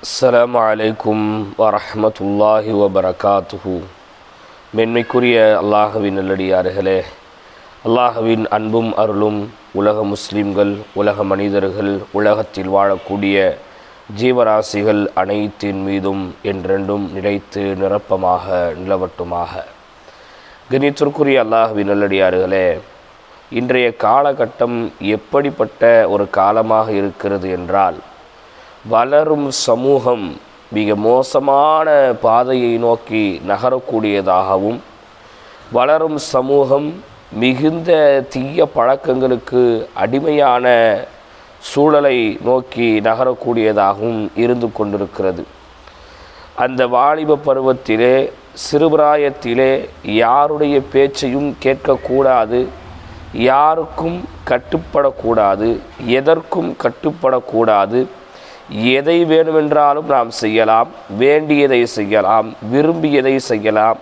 அஸ்ஸலாமு அலைக்கும் வரஹ்மத்துல்லாஹி வபரகாத்துஹு. மென்மைக்குரிய அல்லாஹ்வின் நல்லடியார்களே, அல்லாஹ்வின் அன்பும் அருளும் உலக முஸ்லிம்கள், உலக மனிதர்கள், உலகத்தில் வாழக்கூடிய ஜீவராசிகள் அனைத்தின் மீதும் என்றென்றும் நிலைத்து நிரப்பமாக நிலவட்டுமாக. கணித்திற்குரிய அல்லாஹ்வின் நல்லடியார்களே, இன்றைய காலகட்டம் எப்படிப்பட்ட ஒரு காலமாக இருக்கிறது என்றால், வளரும் சமூகம் மிக மோசமான பாதையை நோக்கி நகரக்கூடியதாகவும், வளரும் சமூகம் மிகுந்த தீய பழக்கங்களுக்கு அடிமையான சூழலை நோக்கி நகரக்கூடியதாகவும் இருந்து கொண்டிருக்கிறது. அந்த வாலிப பருவத்திலே, சிறுபிராயத்திலே யாருடைய பேச்சையும் கேட்கக்கூடாது, யாருக்கும் கட்டுப்படக்கூடாது, எதற்கும் கட்டுப்படக்கூடாது. எதை வேணுமென்றாலும் நாம் செய்யலாம், வேண்டியதை செய்யலாம், விரும்பியதை செய்யலாம்,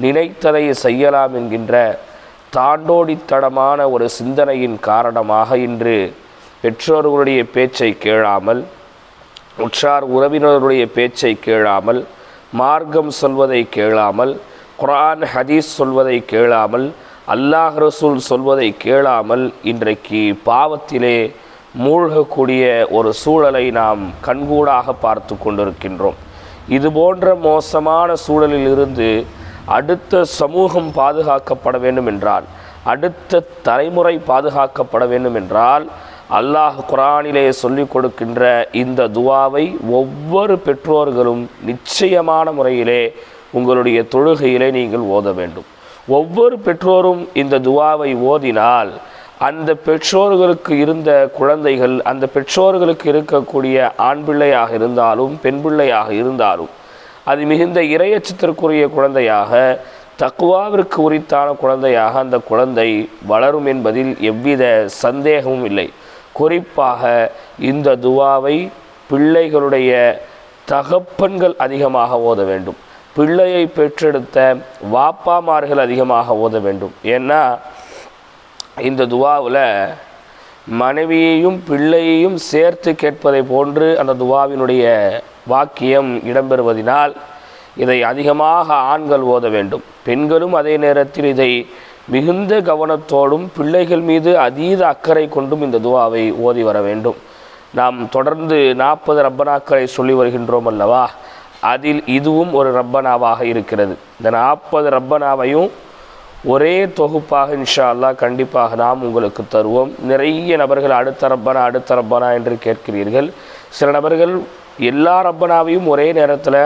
நினைத்ததை செய்யலாம் என்கின்ற தாண்டோடித்தனமான ஒரு சிந்தனையின் காரணமாக இன்று பெற்றோர்களுடைய பேச்சை கேளாமல், உற்றார் உறவினர்களுடைய பேச்சை கேளாமல், மார்க்கம் சொல்வதை கேளாமல், குர்ஆன் ஹதீஸ் சொல்வதை கேளாமல், அல்லாஹ் ரசூல் சொல்வதை கேளாமல் இன்றைக்கு பாவத்திலே மூழ்கக்கூடிய ஒரு சூழலை நாம் கண்கூடாக பார்த்து கொண்டிருக்கின்றோம். இது போன்ற மோசமான சூழலில் இருந்து அடுத்த சமூகம் பாதுகாக்கப்பட வேண்டும் என்றால், அடுத்த தலைமுறை பாதுகாக்கப்பட வேண்டும் என்றால், அல்லாஹ் குர்ஆனிலே சொல்லிக் கொடுக்கின்ற இந்த துஆவை ஒவ்வொரு பெற்றோர்களும் நிச்சயமான முறையிலே உங்களுடைய தொழுகையிலே நீங்கள் ஓத வேண்டும். ஒவ்வொரு பெற்றோரும் இந்த துஆவை ஓதினால் அந்த பெற்றோர்களுக்கு இருந்த குழந்தைகள், அந்த பெற்றோர்களுக்கு இருக்கக்கூடிய ஆண் பிள்ளையாக இருந்தாலும் பெண் பிள்ளையாக இருந்தாலும் அது மிகுந்த இறையச்சத்திற்குரிய குழந்தையாக, தக்வாவிற்கு உரித்தான குழந்தையாக அந்த குழந்தை வளரும் என்பதில் எவ்வித சந்தேகமும் இல்லை. குறிப்பாக இந்த துஆவை பிள்ளைகளுடைய தகப்பன்கள் அதிகமாக ஓத வேண்டும். பிள்ளையை பெற்றெடுத்த வாப்பாமார்கள் அதிகமாக ஓத வேண்டும். ஏன்னா இந்த துஆவில் மனைவியையும் பிள்ளையையும் சேர்த்து கேட்பதை போன்று அந்த துஆவினுடைய வாக்கியம் இடம்பெறுவதினால் இதை அதிகமாக ஆண்கள் ஓத வேண்டும். பெண்களும் அதே நேரத்தில் இதை மிகுந்த கவனத்தோடும் பிள்ளைகள் மீது அதீத அக்கறை கொண்டும் இந்த துஆவை ஓதி வர வேண்டும். நாம் தொடர்ந்து 40 ரப்பனாக்களை சொல்லி வருகின்றோம் அல்லவா, அதில் இதுவும் ஒரு ரப்பனாவாக இருக்கிறது. இந்த 40 ரப்பனாவையும் ஒரே தொகுப்பாக இன்ஷா அல்லாஹ் கண்டிப்பாக நாம் உங்களுக்கு தருவோம். நிறைய நபர்கள் அடுத்த ரப்பனா என்று கேட்கிறீர்கள். சில நபர்கள் எல்லா ரப்பனாவையும் ஒரே நேரத்தில்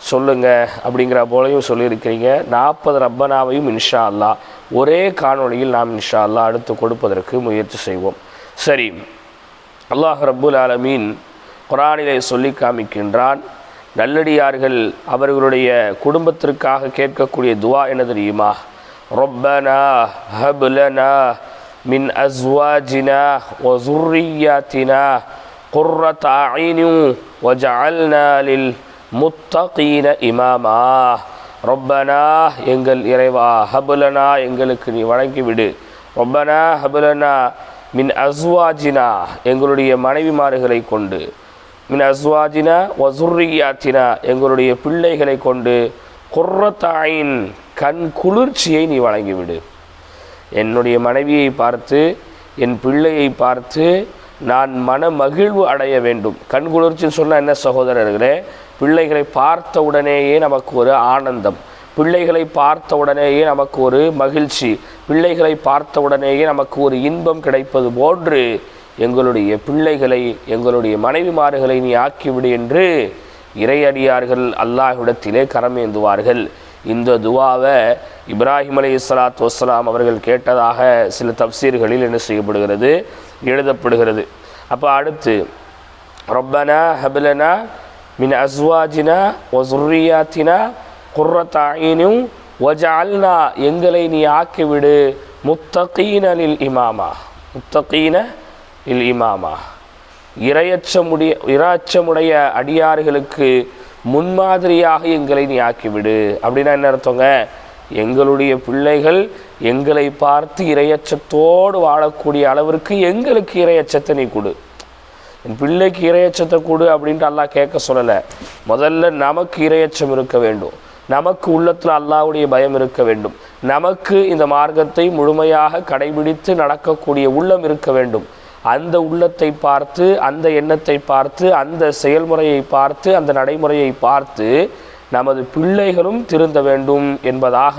சொல்லுங்க அப்படிங்கிற போலையும் சொல்லியிருக்கிறீங்க. 40 ரப்பனாவையும் இன்ஷா அல்லாஹ் ஒரே காணொளியில் நாம் இன்ஷா அல்லாஹ் அடுத்து கொடுப்பதற்கு முயற்சி செய்வோம். சரி, அல்லாஹ் ரப்புல் ஆலமீன் குர்ஆனிலே சொல்லி காமிக்கின்றான். நல்லடியார்கள் அவர்களுடைய குடும்பத்திற்காக கேட்கக்கூடிய துஆ என்ன தெரியுமா? ரப்பனா ஹப் லனா மின் அஸ்வாஜினா வ ஸுர்ரிய்யாத்தினா குர்ரத அய்னின் வஜஅல்னா லில் முத்தகீன இமாமா. ரப்பனா எங்கள் இறைவா, ஹப் லனா எங்களுக்கு நீ வழங்கிவிடு, ரப்பனா ஹப் லனா மின் அஸ்வாஜினா எங்களுடைய மனைவிமார்களை கொண்டு, மின் அஸ்வாஜினா வ ஸுர்ரிய்யாத்தினா எங்களுடைய பிள்ளைகளை கொண்டு, குர்ரத அய்ன் கண் குளிர்ச்சியை நீ வழங்கிவிடு. என்னுடைய மனைவியை பார்த்து, என் பிள்ளையை பார்த்து நான் மன மகிழ்வு அடைய வேண்டும். கண் குளிர்ச்சின்னு சொன்னால் என்ன சகோதரர்களே? பிள்ளைகளை பார்த்த உடனேயே நமக்கு ஒரு ஆனந்தம், பிள்ளைகளை பார்த்த உடனேயே நமக்கு ஒரு மகிழ்ச்சி, பிள்ளைகளை பார்த்த உடனேயே நமக்கு ஒரு இன்பம் கிடைப்பது போன்று எங்களுடைய பிள்ளைகளை, எங்களுடைய மனைவிமார்களை நீ ஆக்கிவிடு என்று இறையடியார்கள் அல்லாஹ்விடத்திலே கரமேந்துவார்கள். இந்த துஆவை இப்ராஹிம் அலைஹிஸ்ஸலாத்து வஸ்ஸலாம் அவர்கள் கேட்டதாக சில தப்சீர்களில் என்ன செய்யப்படுகிறது, எழுதப்படுகிறது. அப்போ அடுத்து ரப்பனா ஹப் லனா மின் அஸ்வாஜினா வ ஸுர்ரிய்யாத்தினா குர்ரத அய்னின் வஜஅல்னா எங்களை நீ ஆக்கிவிடு முத்தகீன லில் இமாமா, முத்தகீன லில் இமாமா இரையச்சமுடைய அடியார்களுக்கு முன்மாதிரியாக எங்களை நீ ஆக்கிவிடு. அப்படின்னா என்ன அர்த்தங்க? எங்களுடைய பிள்ளைகள் எங்களை பார்த்து இரையச்சத்தோடு வாழக்கூடிய அளவிற்கு எங்களுக்கு இரையச்சத்தை நீ கொடு. என் பிள்ளைக்கு இரையச்சத்தை கொடு அப்படின்ட்டு அல்லாஹ் கேட்க சொல்லலை. முதல்ல நமக்கு இரையச்சம் இருக்க வேண்டும், நமக்கு உள்ளத்தில் அல்லாஹ்வுடைய பயம் இருக்க வேண்டும், நமக்கு இந்த மார்க்கத்தை முழுமையாக கடைபிடித்து நடக்கக்கூடிய உள்ளம் இருக்க வேண்டும். அந்த உள்ளத்தை பார்த்து, அந்த எண்ணத்தை பார்த்து, அந்த செயல்முறையை பார்த்து, அந்த நடைமுறையை பார்த்து நமது பிள்ளைகளும் திருந்த வேண்டும் என்பதாக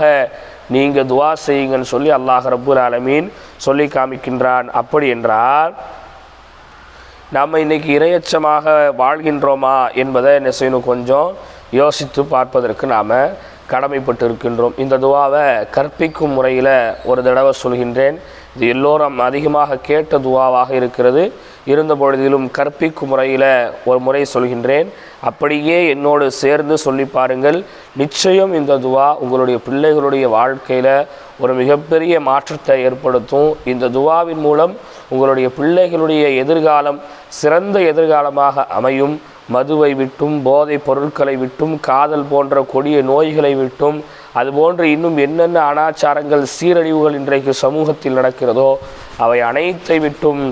நீங்கள் துவா செய்யுங்கன்னு சொல்லி அல்லாஹ் ரப்புல் ஆலமீன் சொல்லி காமிக்கின்றான். அப்படி என்றால் நாம் இன்றைக்கி இரையச்சமாக வாழ்கின்றோமா என்பதை என்ன செய்யணும், கொஞ்சம் யோசித்து பார்ப்பதற்கு நாம் கடமைப்பட்டு இருக்கின்றோம். இந்த துவாவை கற்பிக்கும் முறையில் ஒரு தடவை சொல்கின்றேன். இது எல்லோரும் அதிகமாக கேட்ட துவாவாக இருக்கிறது. இருந்த பொழுதிலும் கற்பிக்கும் முறையில் ஒரு முறை சொல்கின்றேன். அப்படியே என்னோடு சேர்ந்து சொல்லி பாருங்கள். நிச்சயம் இந்த துவா உங்களுடைய பிள்ளைகளுடைய வாழ்க்கையில் ஒரு மிகப்பெரிய மாற்றத்தை ஏற்படுத்தும். இந்த துவாவின் மூலம் உங்களுடைய பிள்ளைகளுடைய எதிர்காலம் சிறந்த எதிர்காலமாக அமையும். மதுவை விட்டும், போதைப் பொருட்களை விட்டும், காதல் போன்ற கொடிய நோய்களை விட்டும், அதுபோன்று இன்னும் என்னென்ன அனாச்சாரங்கள் சீரழிவுகள் இன்றைக்கு சமூகத்தில் நடக்கிறதோ அவை அனைத்தை விட்டும்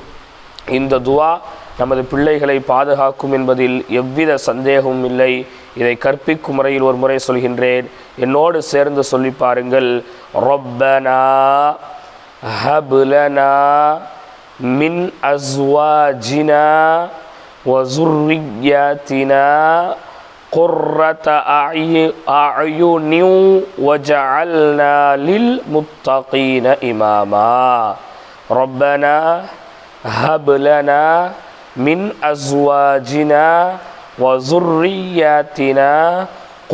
இந்த துவா நமது பிள்ளைகளை பாதுகாக்கும் என்பதில் எவ்வித சந்தேகமும் இல்லை. இதை கற்பிக்கும் முறையில் ஒரு முறை சொல்கின்றேன், என்னோடு சேர்ந்து சொல்லி பாருங்கள். ரப்பனா ஹப் லனா மின் அஸ்வாஜினா வஸுர்ரிய்யாத்தினா قرة أعين وجعلنا للمتقين إماما ربنا هب لنا من أزواجنا وذرياتنا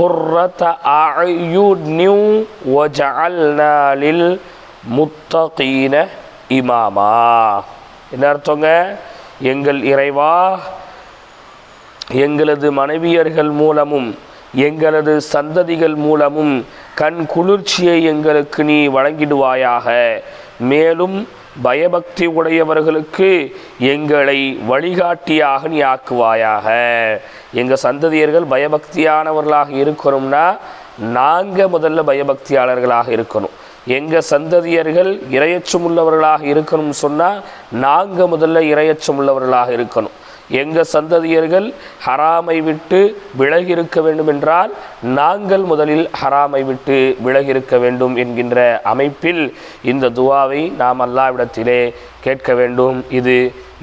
قرة أعين وجعلنا للمتقين إماما. என்ன அர்த்தங்க? எங்கள் இறைவா, எங்களது மனைவியர்கள் மூலமும் எங்களது சந்ததிகள் மூலமும் கண் குளிர்ச்சியை எங்களுக்கு நீ வழங்கிடுவாயாக. மேலும் பயபக்தி உடையவர்களுக்கு எங்களை வழிகாட்டியாக நீ ஆக்குவாயாக. எங்கள் சந்ததியர்கள் பயபக்தியானவர்களாக இருக்கணும்னா நாங்கள் முதல்ல பயபக்தியாளர்களாக இருக்கணும். எங்கள் சந்ததியர்கள் இரையச்சம் உள்ளவர்களாக இருக்கணும்னு சொன்னால் நாங்கள் முதல்ல இரையச்சம் உள்ளவர்களாக இருக்கணும். எங்கள் சந்ததியர்கள் ஹராமை விட்டு விலகி இருக்க வேண்டும் என்றால் நாங்கள் முதலில் ஹராமை விட்டு விலகி இருக்க வேண்டும் என்கின்ற அமைப்பில் இந்த துவாவை நாம் அல்லாஹ்விடத்திலே கேட்க வேண்டும். இது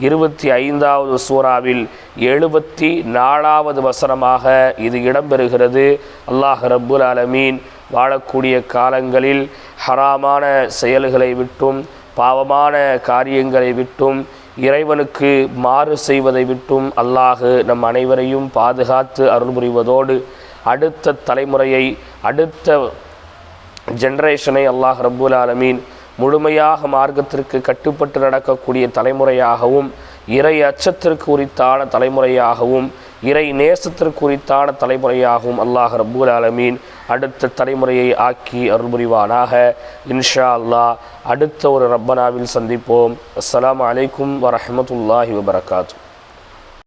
25வது சூறாவில் 74வது வசனமாக இது இடம்பெறுகிறது. அல்லாஹ் ரப்புல் ஆலமீன் வாழக்கூடிய காலங்களில் ஹராமான செயல்களை விட்டும், பாவமான காரியங்களை விட்டும், இறைவனுக்கு மாறு செய்வதை விட்டும் அல்லாஹ் நம் அனைவரையும் பாதுகாத்து அருள் புரிவதோடு அடுத்த தலைமுறையை, அடுத்த ஜெனரேஷனை அல்லாஹ் ரப்புல் ஆலமீன் முழுமையாக மார்க்கத்திற்கு கட்டுப்பட்டு நடக்கக்கூடிய தலைமுறையாகவும், இறை அச்சத்திற்கு உரித்தான தலைமுறையாகவும், இறை நேசத்திற்கு உரித்தான தலைமுறையாகவும் அல்லாஹ் ரப்புல் ஆலமீன் அடுத்த தலைமுறையை ஆக்கி அருள் புரிவானாக. இன்ஷா அல்லாஹ் அடுத்த ஒரு ரப்பனாவில் சந்திப்போம். அஸ்ஸலாமு அலைக்கும் வரஹ்மத்துல்லாஹி வபரகாத்துஹு.